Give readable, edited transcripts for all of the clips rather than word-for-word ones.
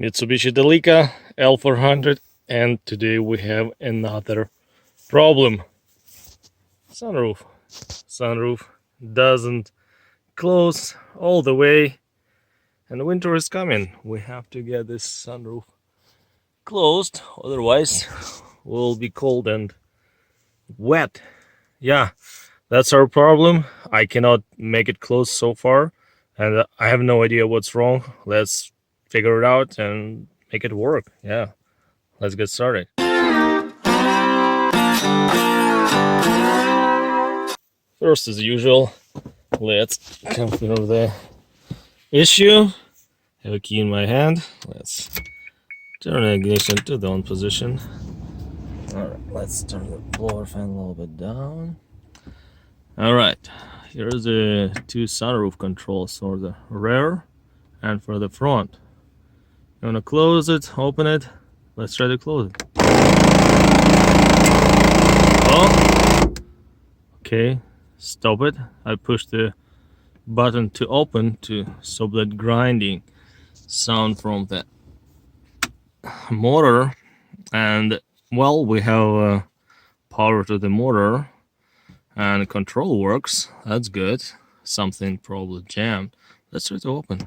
Mitsubishi Delica L400, and today we have another problem. Sunroof doesn't close all the way, and winter is coming. We have to get this sunroof closed, otherwise we'll be cold and wet. Yeah, that's our problem. I cannot make it close so far, and I have no idea what's wrong. Let's figure it out and make it work. Yeah, let's get started. First, as usual, let's confirm the issue. I have a key in my hand. Let's turn the ignition to the on position. Alright, let's turn the blower fan a little bit down. Alright, here's the two sunroof controls for the rear and for the front. You want to close it, open it. Let's try to close it. Oh, okay, stop it. I pushed the button to open to stop that grinding sound from the motor. And well, we have power to the motor and control works. That's good. Something probably jammed. Let's try to open.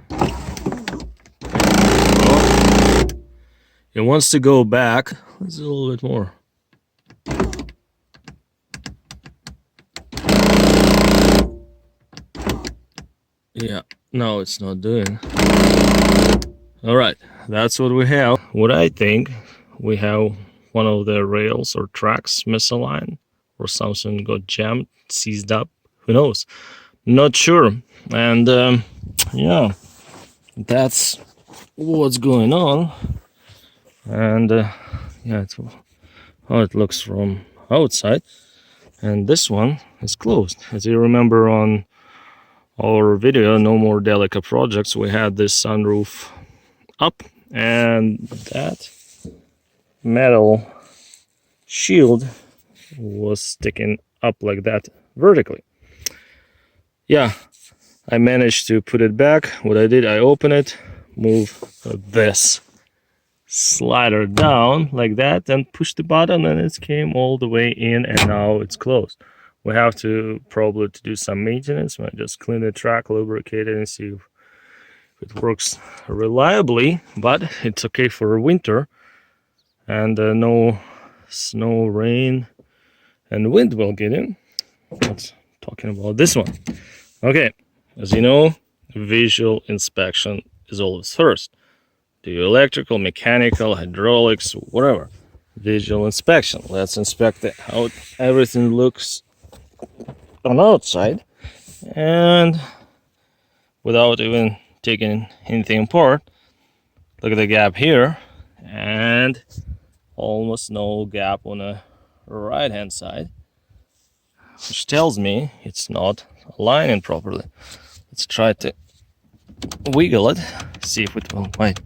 It wants to go back. Let's do a little bit more. Yeah, no, it's not doing. Alright, that's what we have. What I think, we have one of the rails or tracks misaligned, or something got jammed, seized up. Who knows? Not sure. And yeah, that's what's going on. And yeah, it's how it looks from outside. And this one is closed. As you remember on our video, No More Delica Projects, we had this sunroof up, and that metal shield was sticking up like that vertically. Yeah, I managed to put it back. What I did, I open it, move this slider down like that, and push the button, and it came all the way in, and now it's closed. We have to probably do some maintenance. I just clean the track, lubricate it, and see if it works reliably. But it's okay for winter, and no snow, rain, and wind will get in. Let's talking about this one. Okay, as you know, visual inspection is always first. Do electrical, mechanical, hydraulics, whatever. Visual inspection. Let's inspect it, how everything looks on the outside, and without even taking anything apart. Look at the gap here, and almost no gap on the right hand side, which tells me it's not aligning properly. Let's try to wiggle it, see if it will might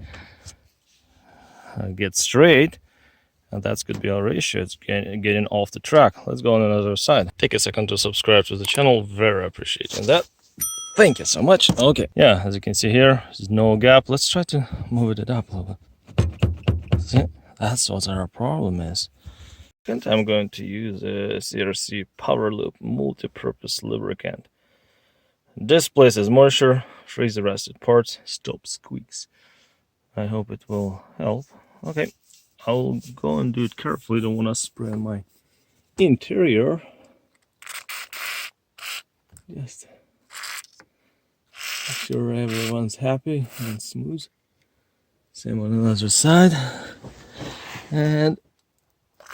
get straight, and that could be our issue. It's getting off the track. Let's go on another side. Take a second to subscribe to the channel. Very appreciating that. Thank you so much. Okay, yeah, as you can see here, there's no gap. Let's try to move it up a little bit. See, that's what our problem is. And I'm going to use a CRC Power Loop multi-purpose lubricant. Displaces moisture, frees the rusted parts, stops squeaks. I hope it will help. Okay, I'll go and do it carefully. Don't want to spray on my interior. Just make sure everyone's happy and smooth. Same on the other side. And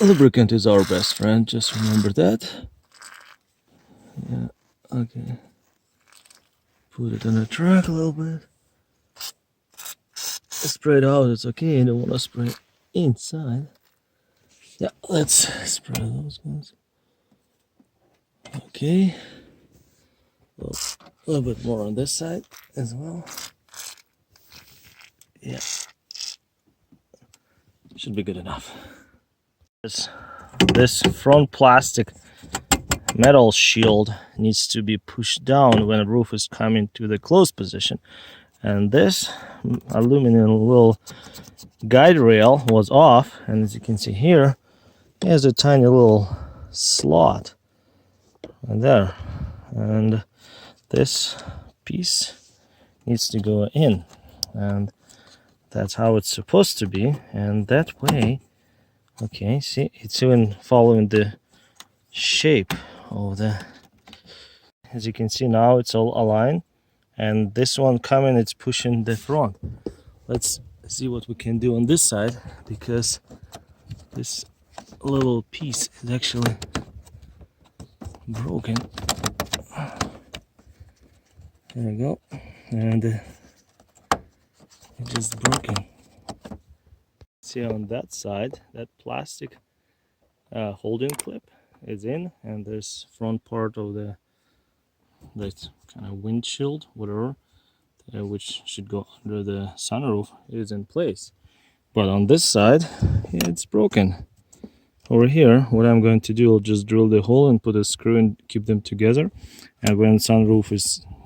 lubricant is our best friend, just remember that. Yeah, okay. Put it on the track a little bit. Spray it out, it's okay. I don't want to spray it inside. Yeah, let's spray those ones. Okay. A little bit more on this side as well. Yeah. Should be good enough. This front plastic metal shield needs to be pushed down when the roof is coming to the closed position. And this aluminum little guide rail was off, and as you can see here, there's a tiny little slot right there, and this piece needs to go in, and that's how it's supposed to be. And that way, okay, see, it's even following the shape of the, as you can see now, it's all aligned, and this one coming, it's pushing the front. Let's see what we can do on this side, because this little piece is actually broken. There we go, and it just broken. See, on that side, that plastic holding clip is in, and this front part of the that kind of windshield, whatever, which should go under the sunroof, is in place. But on this side, yeah, it's broken. Over here, what I'm going to do, I'll just drill the hole and put a screw and keep them together. And when sunroof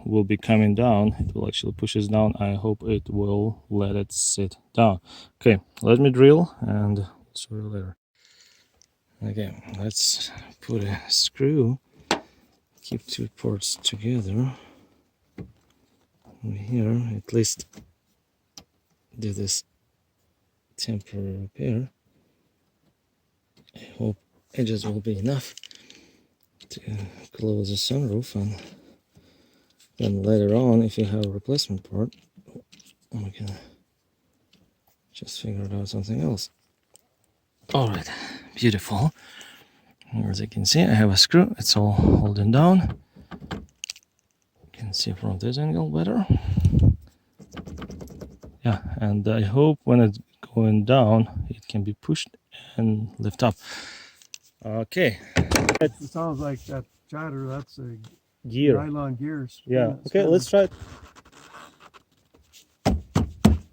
will be coming down, it will actually push us down. I hope it will let it sit down. Okay, let me drill and show you later. Okay, let's put a screw, keep two parts together. Over here, at least do this temporary repair. I hope it just will be enough to close the sunroof, and then later on, if you have a replacement part, we can just figure out something else. Alright, beautiful. As you can see, I have a screw, it's all holding down. You can see from this angle better. Yeah, and I hope when it's going down, it can be pushed and lift up. Okay. It sounds like that chatter, that's a Gear. nylon gears. Yeah. Okay, let's try it.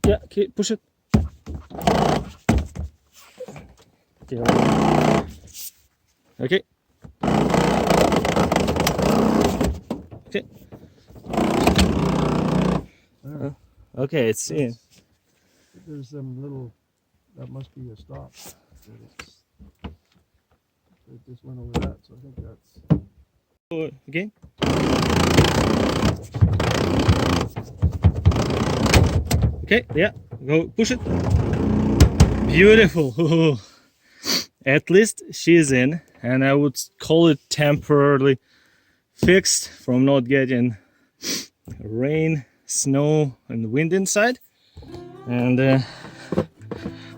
Yeah, okay, push it. Okay. Okay. Okay, it's in. There's some little, that must be a stop. It just went over that, so I think that's... Again. Okay, yeah, go push it. Beautiful. At least she's in, and I would call it temporarily fixed from not getting rain, snow, and wind inside. And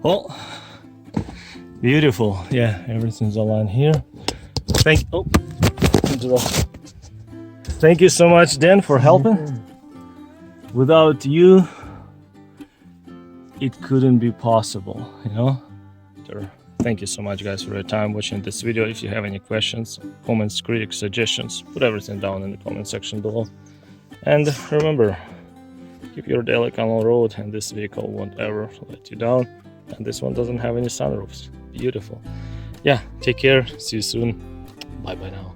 well, beautiful. Yeah, everything's aligned here. Thank you so much, Dan, for helping. Without you, it couldn't be possible, you know. Thank you so much, guys, for your time watching this video. If you have any questions, comments, critics, suggestions, put everything down in the comment section below. And remember, keep your Delica on the road, and this vehicle won't ever let you down. And this one doesn't have any sunroofs. Beautiful. Yeah, take care. See you soon. Bye bye now.